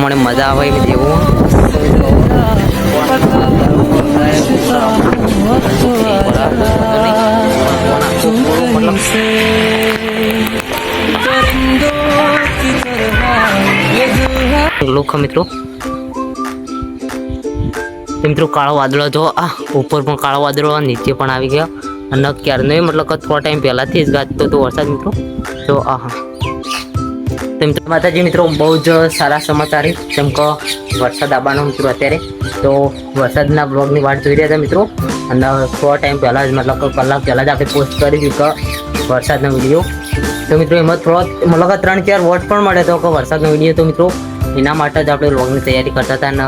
મને મજા આવે એમ દેવું લોકો મિત્રો મિત્રો કાળો વાદળો જો આ ઉપર પણ કાળો વાદળો નીચે પણ આવી ગયા અને ક્યારનો મતલબ કે થોડા ટાઈમ પહેલાથી જ ગાજતો હતો વરસાદ મિત્રો તો આહા તો મિત્રો માતાજી મિત્રો બહુ જ સારા સમાચાર જેમ કે વરસાદ આવવાનો મિત્રો અત્યારે તો વરસાદના બ્લોગની વાટ જોઈ રહ્યા હતા મિત્રો અને થોડા ટાઈમ પહેલાં જ મતલબ કલાક પહેલાં જ આપણે પોસ્ટ કરી દીધું કે વરસાદનો વિડીયો તો મિત્રો એમાં થોડો મતલબ 3-4 વોટ પણ મળે તો કે વરસાદનો વિડીયો તો મિત્રો એના માટે જ આપણે બ્લોગની તૈયારી કરતા હતા અને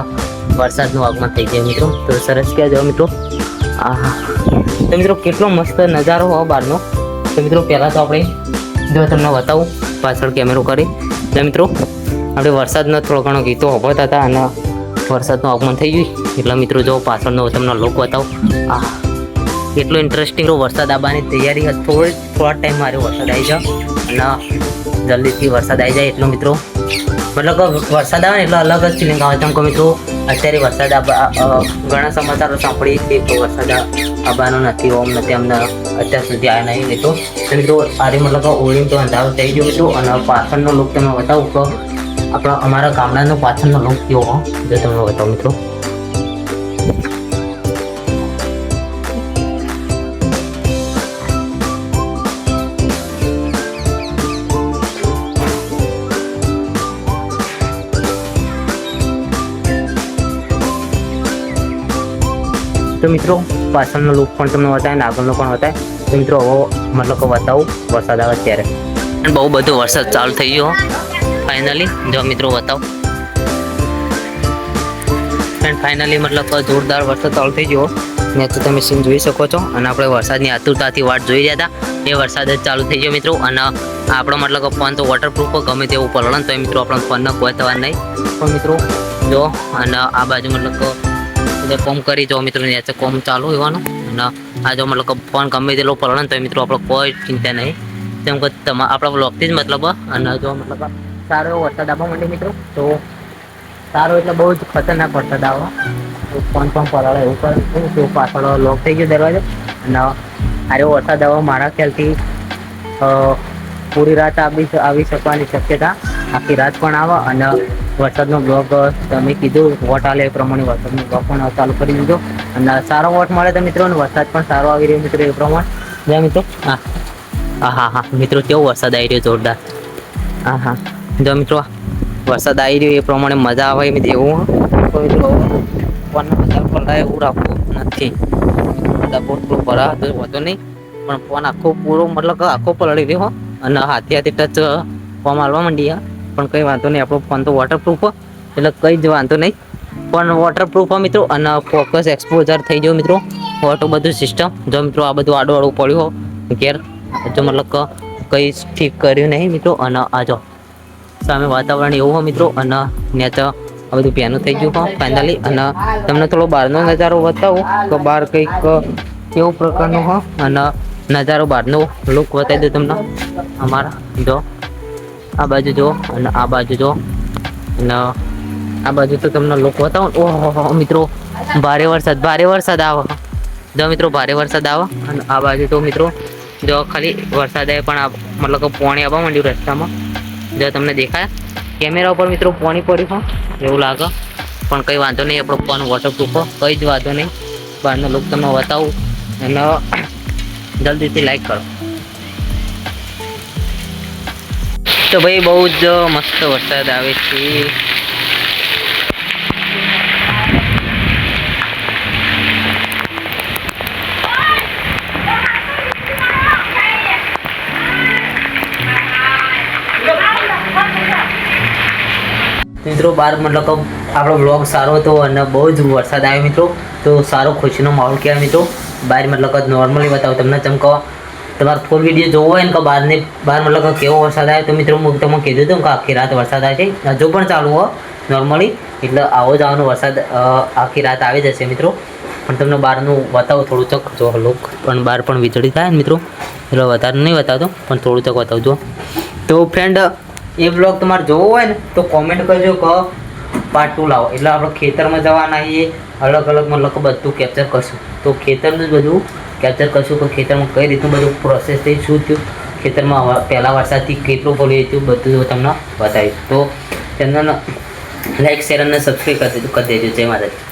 વરસાદનું આગમન થઈ જાય મિત્રો તો સરસ કહેજો મિત્રો આહા તો મિત્રો કેટલો મસ્ત નજારો હોય બહારનો તો મિત્રો પહેલાં તો આપણે જો તમને બતાવું પાછળ કેમેરો કરી એટલે મિત્રો આપણે વરસાદનો થોડો ઘણો ગીતો સાંભળતા હતા અને વરસાદનું આગમન થઈ ગયું એટલે મિત્રો જો પાછળનો તમને લોક બતાવું આ એટલો ઇન્ટરેસ્ટિંગ વરસાદ આવવાની તૈયારી થોડા ટાઈમ મારે વરસાદ આવી જાય અને જલ્દીથી વરસાદ આવી જાય એટલો મિત્રો મતલબ વરસાદ આવે ને એટલે અલગ જ ફિલિંગ આવે તેમ કે મિત્રો અત્યારે વરસાદ ઘણા સમાચારો સાંભળી છે કે વરસાદ આવવાનો નથી ઓમ નથી અમને અત્યાર સુધી આવ્યા નહીં મિત્રો મિત્રો આજે મતલબ ઓળીને તો અંધારો થઈ ગયો મિત્રો અને પાછળનો લુક તમે બતાવું કે આપણા અમારા ગામડાનો પાછળનો લુક કેવો હો જો તમને બતાવું મિત્રો તો મિત્રો પાછળનો લુક પણ તમને બતાવે ને આગળનો પણ બતાવે તો મિત્રો હવે મતલબ કે બતાવું વરસાદ આવે ત્યારે અને બહુ બધો વરસાદ ચાલુ થઈ ગયો ફાઇનલી જો મિત્રો બતાવો એન્ડ ફાઇનલી મતલબ જોરદાર વરસાદ ચાલુ થઈ ગયો ને તો તમે સીન જોઈ શકો છો અને આપણે વરસાદની આતુરતાથી વાટ જોઈ રહ્યા હતા એ વરસાદ જ ચાલુ થઈ ગયો મિત્રો અને આપણો મતલબ ફોન તો વોટરપ્રૂફ ગમે તેવું પલળન તો મિત્રો આપણો ફોનનો કોઈ થવા નહીં પણ મિત્રો જો અને આ બાજુ મતલબ કોમ કરી જો મિત્રો નેચે કોમ ચાલુ હોવાનું અને આ જો મતલબ ફોન ગમે તેટલો પલળન તો મિત્રો આપણો કોઈ ચિંતા નહીં તેમ કે આપણા બ્લોગથી જ મતલબ અને જો મતલબ સારો એવો વરસાદ આવવા માંડે મિત્રો તો સારો એટલે બહુ જ ખતરનાક વરસાદ આવે ફોન પણ પલળે એવું કરે તો પાછળ લોક થઈ ગયો દરવાજો અને આરો વરસાદ આવવા મારા ખ્યાલથી પૂરી રાત આવી શકવાની શક્યતા આખી રાત પણ આવે અને વરસાદનો બ્લોગ તમે કીધું વોટ આલે એ પ્રમાણે વરસાદનો બ્લોગ પણ ચાલુ કરી દીધો અને સારો વોટ મળે તો મિત્રો વરસાદ પણ સારો આવી રહ્યો મિત્રો એ પ્રમાણે જ્યાં મિત્રો હા મિત્રો કેવો વરસાદ આવી રહ્યો જોરદાર હા જો મિત્રો વરસાદ આવી રહ્યો એ પ્રમાણે મજા આવે એમ એવું તો મિત્રો ફોનનો વધારે પલળાય એવું રાખવું નથી થોડું ભરા તો વધુ નહીં પણ ફોન આખો પૂરો મતલબ આખો પલળી રહ્યો અને હાથે ટચ ફોર્મ હાલવા માંડી પણ કંઈ વાંધો નહીં આપણો ફોન તો વોટરપ્રૂફ એટલે કંઈ જ વાંધો નહીં પણ વોટરપ્રૂફ મિત્રો અને ફોકસ એક્સપોઝર થઈ ગયો મિત્રો ઓટો બધું સિસ્ટમ જો મિત્રો આ બધું આડું પડ્યું ઘેર જો મતલબ કંઈ ઠીક કર્યું નહીં મિત્રો અને આ જો સામે વાતાવરણ એવું હોય મિત્રો અને ત્યાં તો આ બધું પેનું થઈ ગયું હોય ફાઇનલી અને તમને થોડો બહારનો નજારો બતાવું તો બહાર કંઈક કેવું પ્રકારનું હોય અને નજારો બહારનો લુક બતાવી દઉં તમને અમારા જો આ બાજુ જો અને આ બાજુ જો અને આ બાજુ તો તમને લોકો બતાવો ઓહો મિત્રો ભારે વરસાદ આવે જો મિત્રો ભારે વરસાદ આવે અને આ બાજુ તો મિત્રો જો ખાલી વરસાદ આવે પણ મતલબ કે પાણી આવવા માંડ્યું રસ્તામાં જો તમને દેખાય કેમેરા ઉપર મિત્રો પાણી પડ્યું એવું લાગે પણ કંઈ વાંધો નહીં આપણો ફોન વોટરપ્રૂફ કંઈ જ વાંધો નહીં બહારનો લુક તમને બતાવું અને જલ્દીથી લાઈક કરો તો ભાઈ બહુ જ મસ્ત વરસાદ આવે છે મિત્રો બહાર મતલબ આપણો બ્લોગ સારો હતો અને બહુ જ વરસાદ આવ્યો મિત્રો તો સારો ખુશીનો માહોલ કહેવાય મિત્રો બહાર મતલબ નોર્મલી બતાવું તમને ચમકો તમારે ફૂલ વિડીયો જોવો હોય ને કે બહાર મતલબ કેવો વરસાદ આવે તો મિત્રો હું તમને કીધું હતું કે આખી રાત વરસાદ આવે છે હજુ પણ ચાલુ હોય નોર્મલી એટલે આવો જ આવવાનો વરસાદ આખી રાત આવી જશે મિત્રો પણ તમને બહારનું બતાવું થોડું ચક જો લુક પણ બહાર પણ વીજળી થાય ને મિત્રો એટલે વધારે નહીં બતાવતો પણ થોડું ચક બતાવજો તો ફ્રેન્ડ એ બ્લોગ તમારે જોવો હોય ને તો કોમેન્ટ કરજો કે પાર્ટ 2 લાવો. એટલે આપણે ખેતરમાં જવાના છીએ, અલગ અલગ મતલબ કે બધું કેપ્ચર કરશું. તો ખેતરનું જ બધું કેપ્ચર કરશું કે ખેતરમાં કઈ રીતનું બધું પ્રોસેસ થઈ, શું થયું ખેતરમાં પહેલા વરસાદથી કેટલું પડ્યું હતું, બધું તમને બતાવીશ. તો ચેનલ લાઈક શેર અને સબસ્ક્રાઈબ કરી દેજો. જય માતાજી.